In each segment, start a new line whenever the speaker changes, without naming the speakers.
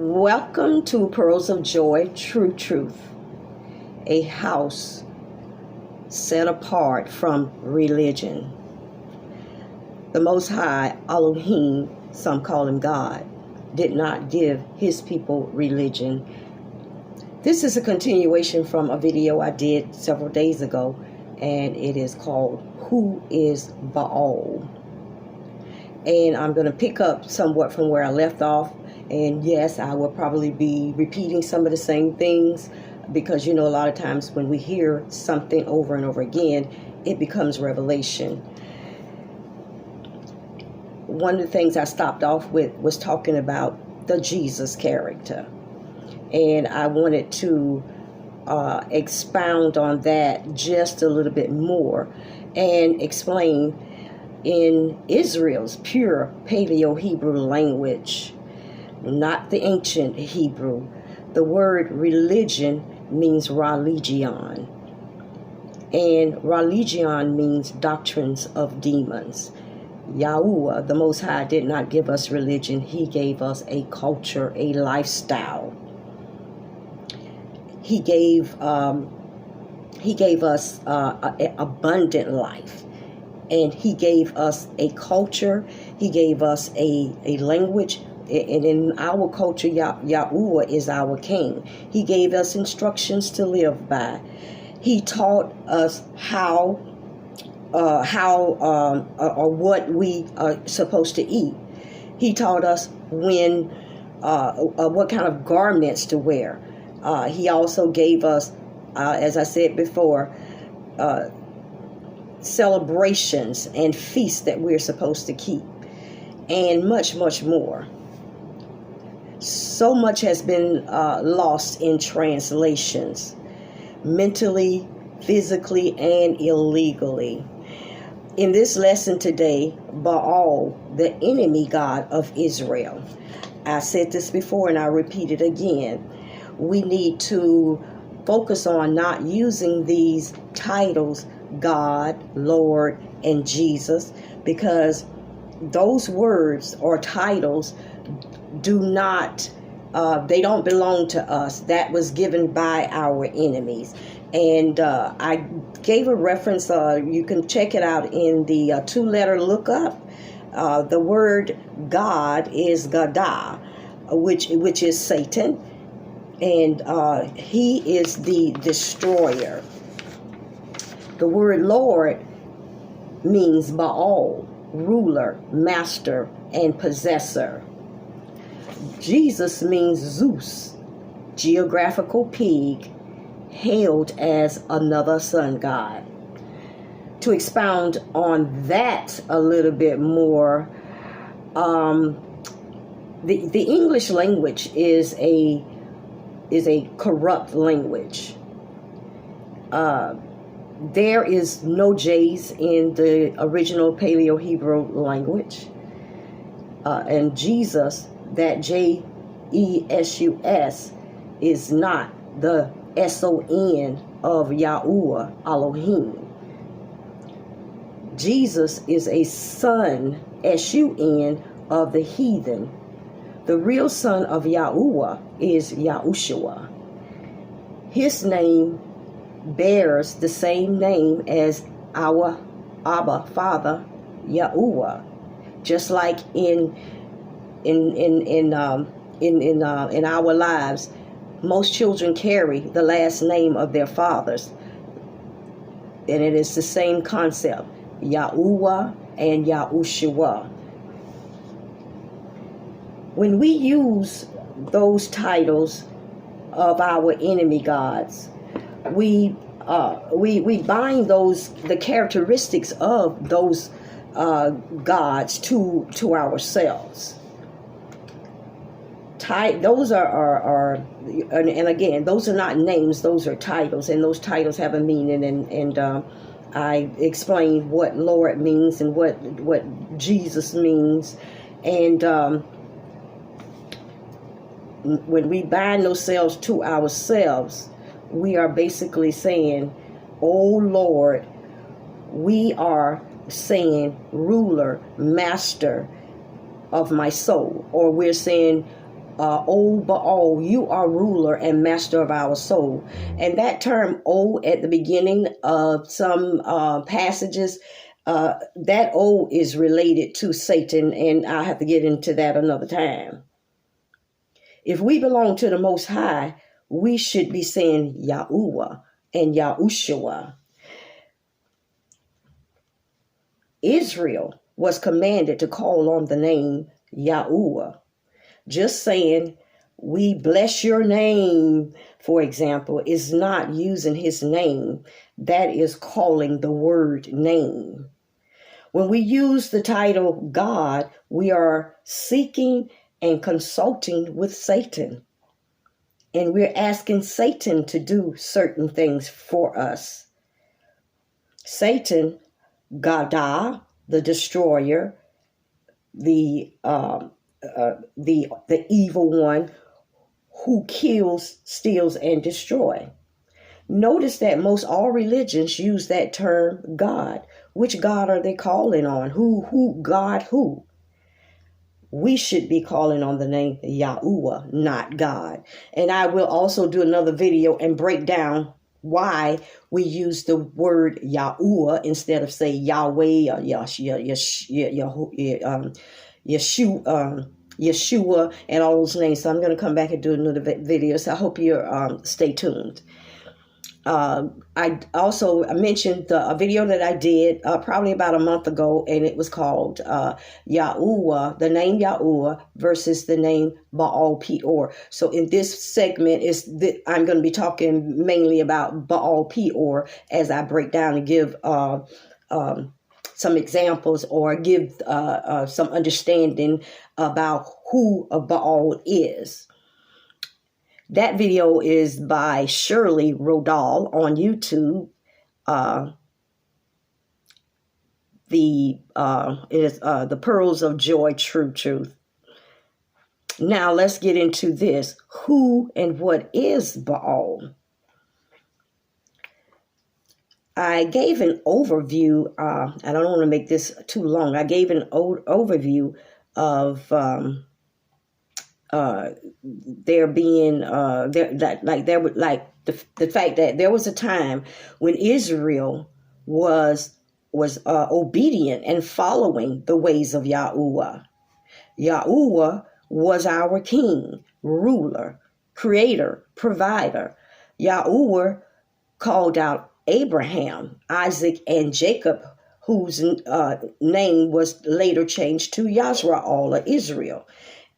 Welcome to Pearls of Joy, Tru-Truth, a house set apart from religion. The Most High, Elohim, some call him God, did not give his people religion. This is a continuation from a video I did several days ago, and it is called, Who is Baal? And I'm going to pick up somewhat from where I left off. And yes, I will probably be repeating some of the same things because, a lot of times when we hear something over and over again, it becomes revelation. One of the things I stopped off with was talking about the Jesus character. And I wanted to expound on that just a little bit more and explain in Israel's pure Paleo-Hebrew language, not the ancient Hebrew. The word religion means religion. And religion means doctrines of demons. Yahuwah, the Most High, did not give us religion. He gave us a culture, a lifestyle. He gave us abundant life. And he gave us a culture. He gave us a language. And in our culture, Yahuwah is our king. He gave us instructions to live by. He taught us how or what we are supposed to eat. He taught us what kind of garments to wear. He also gave us, as I said before, celebrations and feasts that we're supposed to keep, and much, much more. So much has been lost in translations, mentally, physically, and illegally. In this lesson today, Baal, the enemy god of Israel. I said this before and I repeat it again. We need to focus on not using these titles, God, Lord, and Jesus, because those words or titles they don't belong to us. That was given by our enemies. And I gave a reference, you can check it out in the two-letter lookup. The word God is Gadah, which is Satan, and he is the destroyer. The word Lord means Baal, ruler, master, and possessor. Jesus means Zeus, geographical pig, hailed as another sun god. To expound on that a little bit more, the English language is a corrupt language. There is no J's in the original Paleo-Hebrew language. And Jesus, that J-E-S-U-S, is not the S-O-N of Yahuwah, Elohim. Jesus is a son, S-U-N, of the heathen. The real son of Yahuwah is Yahushua. His name bears the same name as our Abba Father, Yahuwah. Just like in our lives, most children carry the last name of their fathers, and it is the same concept, Yahuwah and Yahushua. When we use those titles of our enemy gods, we bind the characteristics of those gods to ourselves. Those are and again, those are not names, those are titles, and those titles have a meaning, and I explained what Lord means and what Jesus means, and when we bind ourselves to ourselves, we are basically saying, oh Lord, we are saying ruler, master of my soul, or we're saying O Baal, you are ruler and master of our soul. And that term O at the beginning of some passages, that O is related to Satan, and I'll have to get into that another time. If we belong to the Most High, we should be saying Yahuwah and Yahushua. Israel was commanded to call on the name Yahuwah. Just saying, we bless your name, for example, is not using his name. That is calling the word name. When we use the title God, we are seeking and consulting with Satan. And we're asking Satan to do certain things for us. Satan, Gadah, the destroyer, the evil one who kills, steals, and destroys. Notice that most all religions use that term God. Which God are they calling on? Who God who? We should be calling on the name Yahuwah, not God. And I will also do another video and break down why we use the word Yahuwah instead of say Yahweh or Yeshua and all those names. So I'm going to come back and do another video. So I hope you stay tuned. I also mentioned a video that I did probably about a month ago, and it was called Yahuwah, the name Yahuwah versus the name Baal Peor. So in this segment, I'm going to be talking mainly about Baal Peor as I break down and give some examples or give some understanding about who a Baal is. That video is by Shirley Rodal on YouTube. It is the Pearls of Joy, Tru-Truth. Now let's get into this. Who and what is Baal? I gave an overview. I don't want to make this too long. I gave an overview of there being the fact that there was a time when Israel was obedient and following the ways of Yahuwah. Yahuwah was our king, ruler, creator, provider. Yahuwah called out Abraham, Isaac, and Jacob, whose name was later changed to Yasra'el or Israel.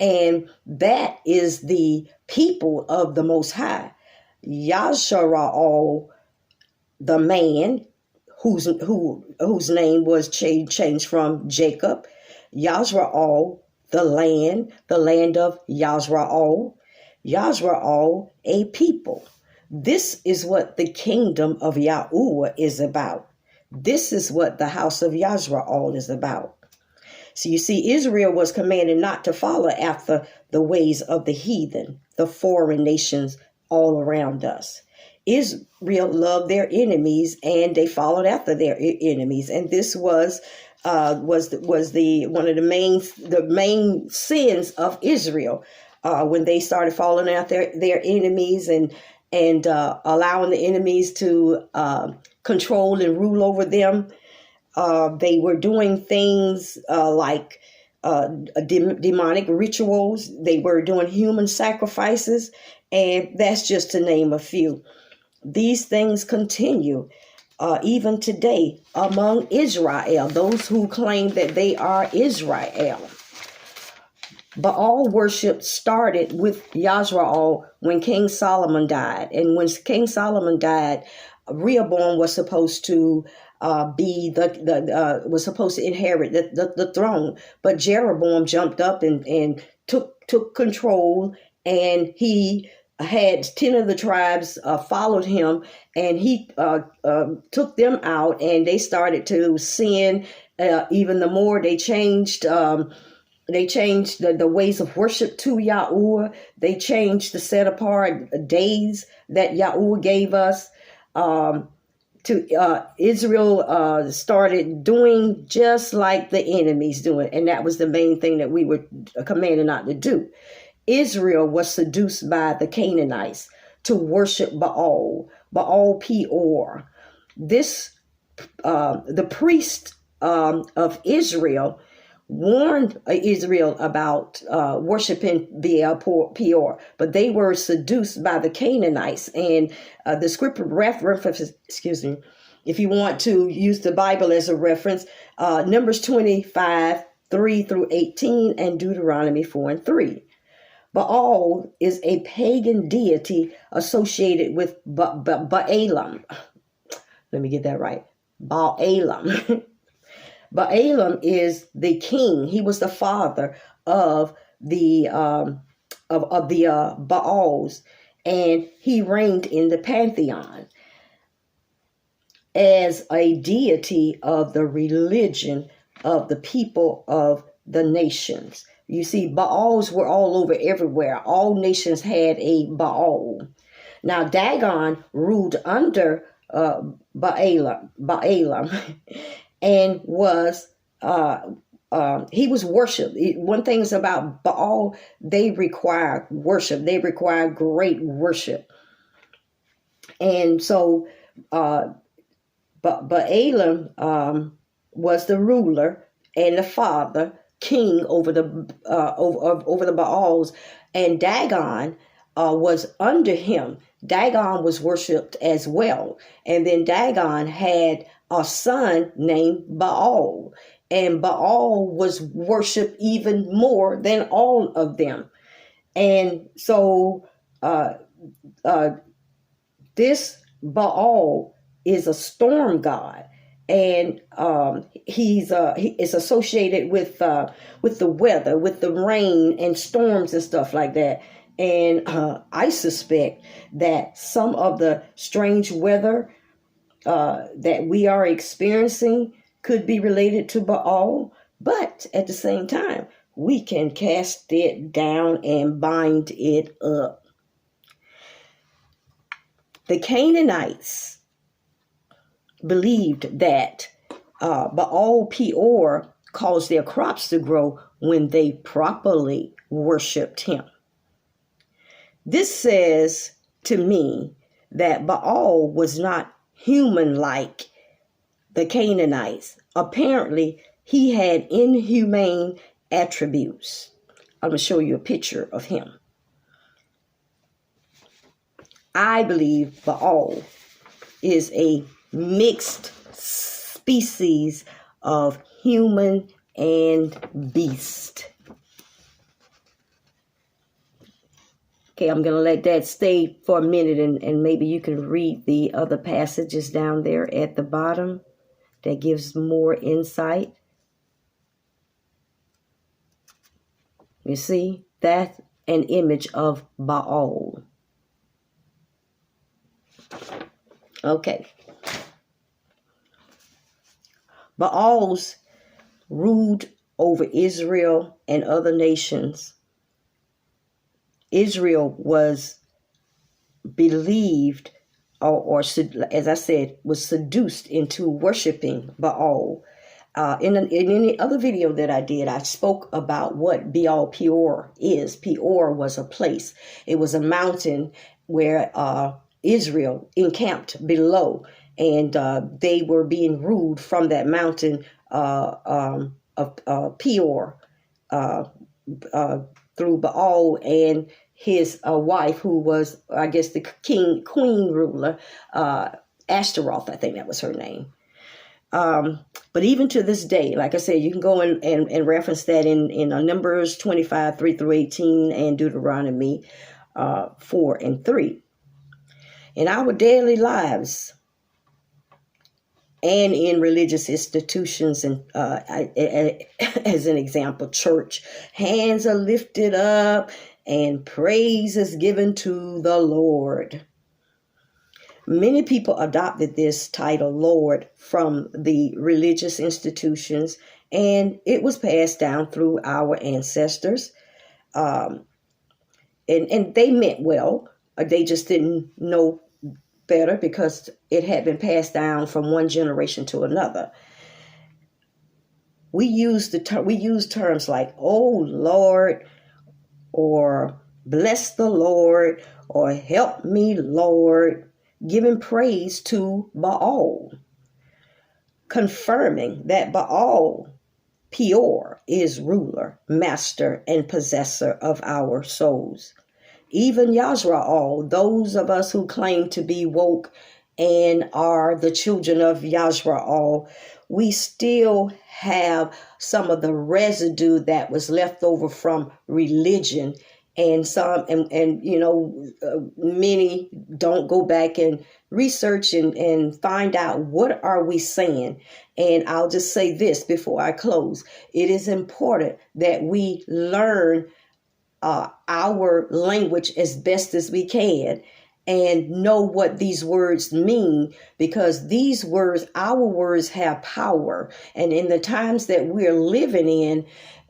And that is the people of the Most High. Yasra'el, the man whose name was changed from Jacob. Yasra'el, the land of Yasra'el. Yasra'el, a people. This is what the kingdom of Yahuwah is about. This is what the house of Yasra'el is about. So you see, Israel was commanded not to follow after the ways of the heathen, the foreign nations all around us. Israel loved their enemies, and they followed after their enemies, and this was one of the main sins of Israel when they started following after their enemies and allowing the enemies to control and rule over them. They were doing things like demonic rituals. They were doing human sacrifices, and that's just to name a few. These things continue even today among Israel, those who claim that they are Israel. Baal worship started with Yasra'el when King Solomon died. And when King Solomon died, Rehoboam was supposed to was supposed to inherit the throne, but Jeroboam jumped up and took control, and he had 10 of the tribes followed him, and he took them out, and they started to sin even the more. They changed the ways of worship to Yahuwah. They changed the set apart days that Yahuwah gave us. Israel started doing just like the enemies doing, and that was the main thing that we were commanded not to do. Israel was seduced by the Canaanites to worship Baal, Baal Peor. The priest of Israel warned Israel about worshiping Baal Peor, but they were seduced by the Canaanites. And the scripture references, if you want to use the Bible as a reference, Numbers 25, 3 through 18, and Deuteronomy 4 and 3. Baal is a pagan deity associated with Baalam. Let me get that right. Baalam. Baalam is the king. He was the father of the Baals, and he reigned in the pantheon as a deity of the religion of the people of the nations. You see, Baals were all over everywhere. All nations had a Baal. Now, Dagon ruled under Baalam and was he was worshipped. One thing is about Baal, they require worship. They require great worship. And so Baalam was the ruler and the father, king over the Baals, and Dagon was under him. Dagon was worshipped as well, and then Dagon had a son named Baal, and Baal was worshipped even more than all of them. And so this Baal is a storm god, and he is associated with the weather, with the rain and storms and stuff like that. And I suspect that some of the strange weather that we are experiencing could be related to Baal, but at the same time, we can cast it down and bind it up. The Canaanites believed that Baal Peor caused their crops to grow when they properly worshipped him. This says to me that Baal was not human-like the Canaanites. Apparently, he had inhumane attributes. I'm going to show you a picture of him. I believe Baal is a mixed species of human and beast. Okay, I'm going to let that stay for a minute, and maybe you can read the other passages down there at the bottom that gives more insight. You see, that's an image of Baal. Okay. Baals ruled over Israel and other nations. Israel was believed, or as I said, was seduced into worshiping Baal. In any other video that I did, I spoke about what Baal Peor is. Peor was a place. It was a mountain where Israel encamped below, and they were being ruled from that mountain of Peor through Baal and his wife, who was, I guess, the queen ruler, Ashtaroth, I think that was her name. But even to this day, like I said, you can go and reference that in Numbers 25, 3 through 18, and Deuteronomy 4 and 3. In our daily lives and in religious institutions, and as an example, church, hands are lifted up and praise is given to the Lord. Many people adopted this title, Lord, from the religious institutions, and it was passed down through our ancestors. And they meant well. They just didn't know better because it had been passed down from one generation to another. We use terms like, "Oh Lord," or bless the Lord, or help me, Lord, giving praise to Baal, confirming that Baal, Peor, is ruler, master, and possessor of our souls. Even Yajra'al, those of us who claim to be woke and are the children of Yajra'al, we still have some of the residue that was left over from religion. And many don't go back and research and find out what are we saying. And I'll just say this before I close. It is important that we learn our language as best as we can and know what these words mean, because these words, our words, have power. And in the times that we're living in,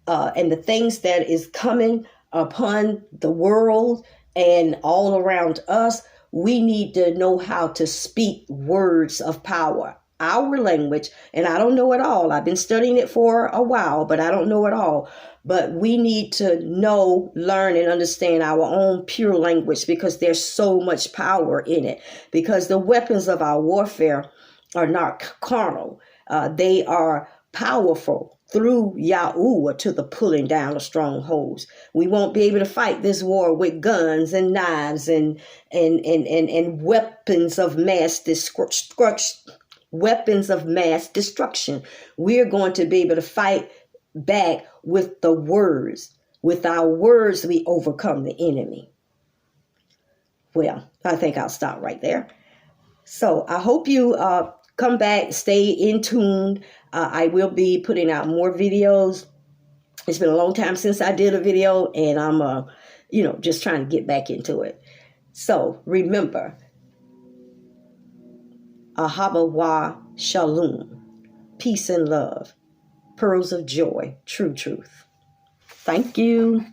and the things that is coming upon the world and all around us, we need to know how to speak words of power. Our language, and I don't know it all. I've been studying it for a while, but I don't know it all. But we need to know, learn, and understand our own pure language, because there's so much power in it. Because the weapons of our warfare are not carnal. They are powerful through Yahuwah to the pulling down of strongholds. We won't be able to fight this war with guns and knives and weapons of mass destruction. We're going to be able to fight back with the words. With our words, we overcome the enemy. Well, I think I'll stop right there. So I hope you come back, stay in tune. I will be putting out more videos. It's been a long time since I did a video, and I'm, just trying to get back into it. So remember, Ahava wa Shalom, peace and love, pearls of joy, true truth. Thank you.